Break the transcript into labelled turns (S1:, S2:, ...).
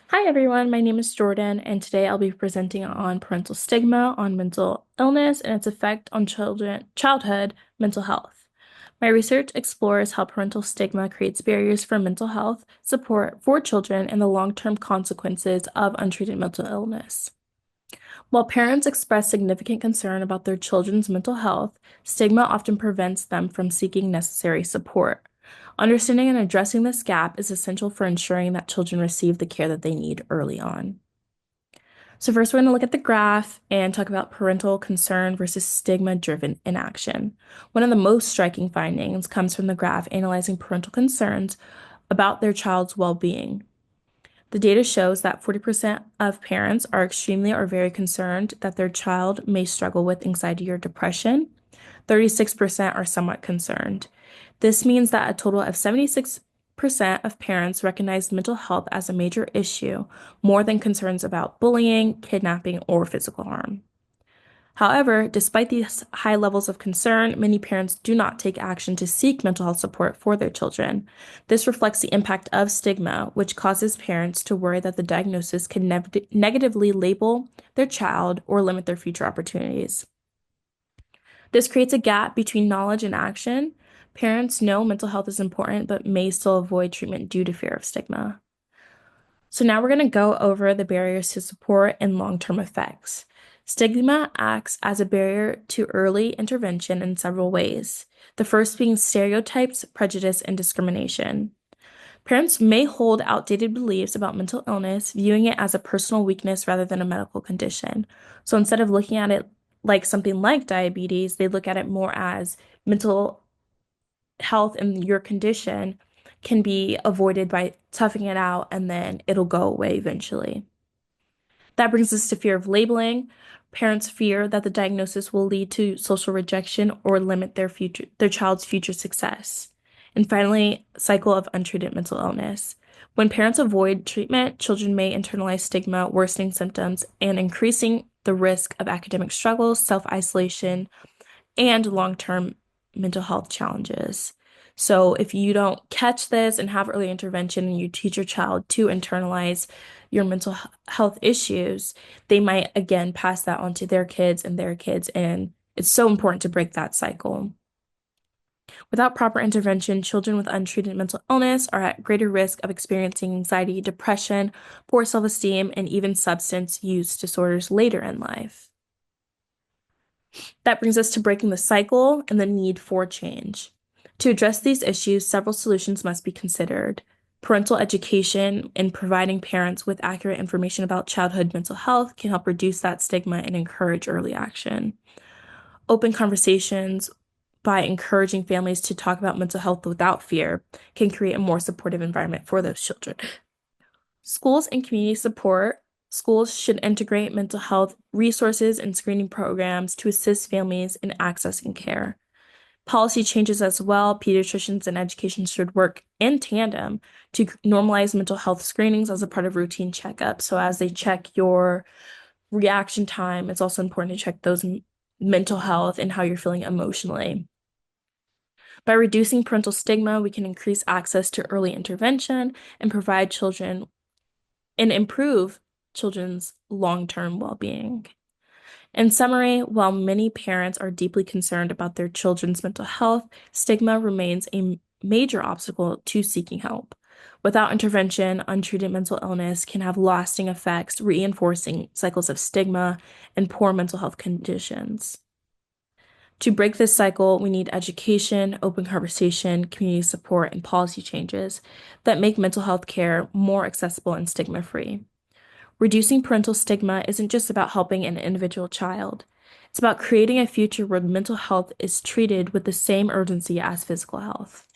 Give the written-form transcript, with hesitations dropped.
S1: Hi everyone, my name is Jordan, and today I'll be presenting on parental stigma on mental illness and its effect on childhood mental health. My research explores how parental stigma creates barriers for mental health support for children and the long-term consequences of untreated mental illness. While parents express significant concern about their children's mental health, stigma often prevents them from seeking necessary support. Understanding and addressing this gap is essential for ensuring that children receive the care that they need early on. So, first, we're going to look at the graph and talk about parental concern versus stigma-driven inaction. One of the most striking findings comes from the graph analyzing parental concerns about their child's well-being. The data shows that 40% of parents are extremely or very concerned that their child may struggle with anxiety or depression. 36% are somewhat concerned. This means that a total of 76% of parents recognize mental health as a major issue, more than concerns about bullying, kidnapping, or physical harm. However, despite these high levels of concern, many parents do not take action to seek mental health support for their children. This reflects the impact of stigma, which causes parents to worry that the diagnosis can negatively label their child or limit their future opportunities. This creates a gap between knowledge and action. Parents know mental health is important, but may still avoid treatment due to fear of stigma. So now we're going to go over the barriers to support and long-term effects. Stigma acts as a barrier to early intervention in several ways. The first being stereotypes, prejudice, and discrimination. Parents may hold outdated beliefs about mental illness, viewing it as a personal weakness rather than a medical condition. So instead of looking at it like something like diabetes, they look at it more as mental health and your condition can be avoided by toughing it out and then it'll go away eventually. That brings us to fear of labeling. Parents fear that the diagnosis will lead to social rejection or limit their child's future success. And finally, cycle of untreated mental illness. When parents avoid treatment, children may internalize stigma, worsening symptoms, and increasing the risk of academic struggles, self-isolation, and long-term mental health challenges. So if you don't catch this and have early intervention and you teach your child to internalize your mental health issues, they might again pass that on to their kids and their kids. And it's so important to break that cycle. Without proper intervention, children with untreated mental illness are at greater risk of experiencing anxiety, depression, poor self-esteem, and even substance use disorders later in life. That brings us to breaking the cycle and the need for change. To address these issues, several solutions must be considered. Parental education and providing parents with accurate information about childhood mental health can help reduce that stigma and encourage early action. Open conversations by encouraging families to talk about mental health without fear can create a more supportive environment for those children. Schools and community support. Schools should integrate mental health resources and screening programs to assist families in accessing care. Policy changes as well. Pediatricians and education should work in tandem to normalize mental health screenings as a part of routine checkups. So as they check your reaction time, it's also important to check those mental health and how you're feeling emotionally. By reducing parental stigma, we can increase access to early intervention and provide children and improve children's long-term well-being. In summary, while many parents are deeply concerned about their children's mental health, stigma remains a major obstacle to seeking help. Without intervention, untreated mental illness can have lasting effects, reinforcing cycles of stigma and poor mental health conditions. To break this cycle, we need education, open conversation, community support, and policy changes that make mental health care more accessible and stigma-free. Reducing parental stigma isn't just about helping an individual child. It's about creating a future where mental health is treated with the same urgency as physical health.